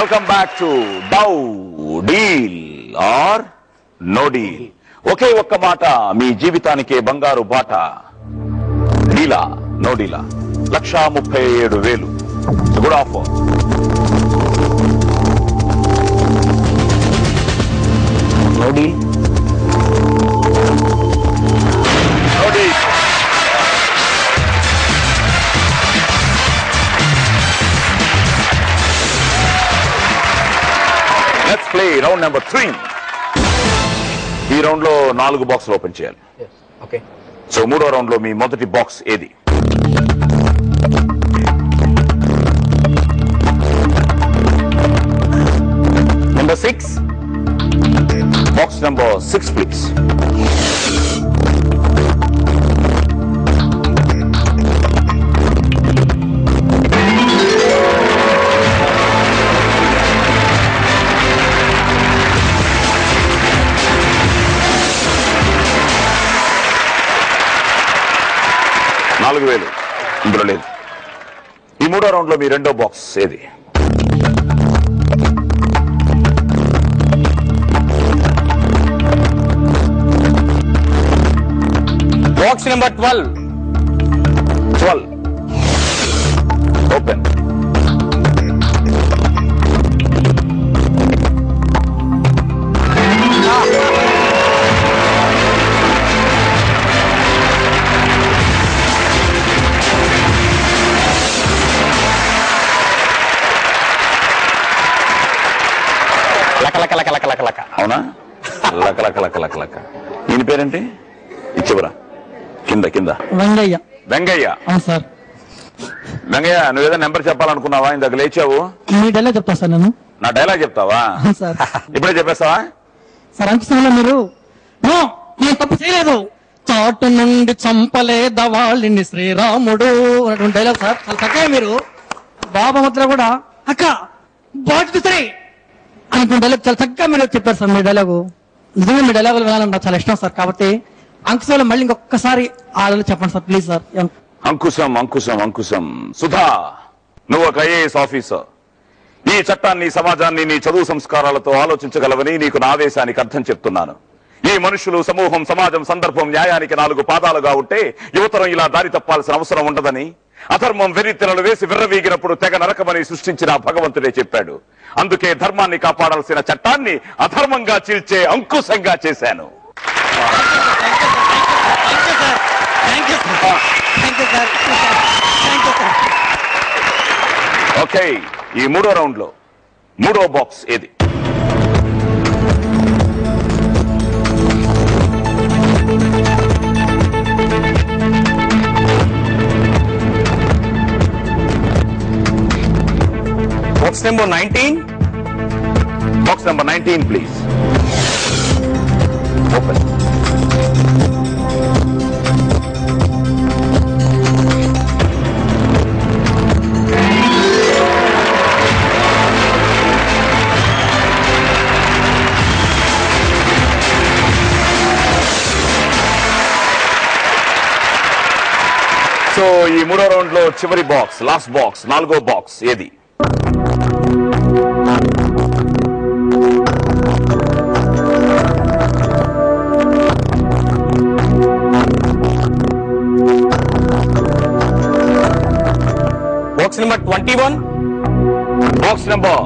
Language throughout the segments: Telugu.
వెల్కమ్ బ్యాక్ టు డౌ డీల్ ఆర్ నో డీల్. ఒకే ఒక్క మాట మీ జీవితానికే బంగారు బాట. డీలా నో డీలా. 1,37,000 good offer. No deal. No deal. Let's play round number 3. ఈ రౌండ్ లో 4 బాక్సులు ఓపెన్ చేయాలి. ఓకే. సో మూడో రౌండ్ లో మీ మొదటి బాక్స్ ఏది? నెంబర్ 6. Box number 6 please. $4,000 ఇందులో లేదు. ఈ మూడో రౌండ్ లో మీ రెండో బాక్స్ ఏది? Box number 12 open. అవునా? లక. ఈయన పేరేంటి? ఇచ్చివరా కింద వెంగయ్య. వెంగయ్య. అవును సార్. వెంగయ్య, నువ్వేదో నెంబర్ చెప్పాలనుకున్నావా? ఇందాక లేచావు. మీ డైలాగ్ చెప్తా సార్ నేను. నా డైలాగ్ చెప్తావా? సార్ ఇప్పుడే చెప్పేస్తావా? సార్ అంకితంలో మీరు నేను తప్పు చేయలేదు, చాటు నుండి చంపలేద వాళ్ళని శ్రీరాముడు అన్నటువంటి డైలాగ్ సార్. చాలా చక్కగా మీరు బాబా మధ్యలో కూడా అక్క బాటి సరే అనుకున్న డైలాగ్ చాలా చక్కగా మీరు చెప్పారు సార్. మీ డైలాగు నిజంగా మీ డైలాగులు వినాలని నాకు చాలా ఇష్టం సార్. కాబట్టి అంకుశంలో మళ్ళీ ఇంకొకసారి ఆలోచన చెప్పండి sir please sir. Ankusam. Sudha, నువ్వు ఒక ఐఏఎస్ ఆఫీసర్. ఈ చట్టాన్ని, సమాజాన్ని నీ చదువు సంస్కారాలతో ఆలోచించగలవని నీకు నా ఆవేశానికి అర్థం చెప్తున్నాను. ఈ మనుషులు, సమూహం, సమాజం, సందర్భం న్యాయానికి 4 పాదాలుగా ఉంటే యువతరం ఇలా దారి తప్పాల్సిన అవసరం ఉండదని, అధర్మం వెర్రితెరలు వేసి విర్రవీగినప్పుడు తెగ నరకమని సృష్టించిన భగవంతుడే చెప్పాడు. అందుకే ధర్మాన్ని కాపాడాల్సిన చట్టాన్ని అధర్మంగా చీల్చే అంకుశంగా చేశాను. ఓకే, ఈ మూడో రౌండ్ లో మూడో బాక్స్ ఏది? Box number 19. Box number 19 please. Open. So ఈ మూడో రౌండ్ లో చివరి బాక్స్, లాస్ట్ బాక్స్, 4వ బాక్స్ ఏది? Box number 21. Box number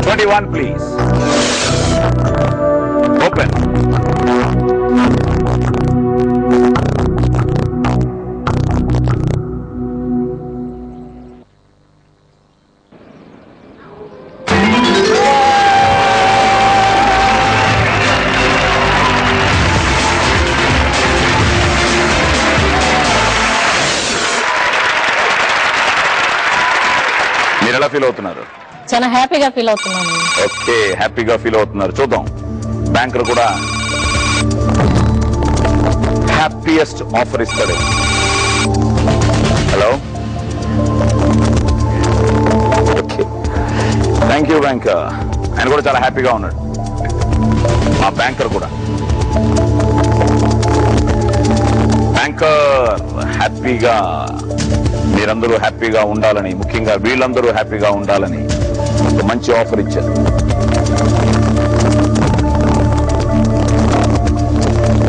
21 please. Open. మీరు ఎలా ఫీల్ అవుతున్నారు? చాలా హ్యాపీగా ఫీల్ అవుతున్నాను. ఓకే, హ్యాపీగా ఫీల్ అవుతున్నారు. చూద్దాం, బ్యాంకర్ కూడా హ్యాపీయెస్ట్ ఆఫర్ ఇస్తాడు. Hello, okay, thank you banker. ఆయన కూడా చాలా హ్యాపీగా ఉన్నాడు. మా బ్యాంకర్ కూడా. బ్యాంకర్ హ్యాపీగా, మీరందరూ హ్యాపీగా ఉండాలని, ముఖ్యంగా వీళ్ళందరూ హ్యాపీగా ఉండాలని నీకు మంచి ఆఫర్ ఇచ్చారు.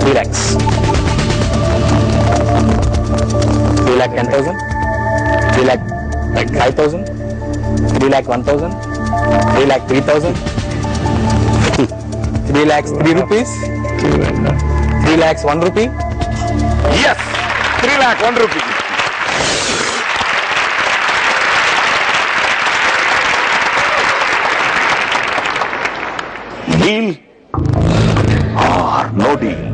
3 lakhs. 3 lakh 10,000. 3 lakh 5,000. 3 lakh 1,000. 3 lakh 3,000. 3 lakhs 3 rupees. 3 lakhs 1 rupee. Yes, 3 lakh 1 rupee. Deal or no deal?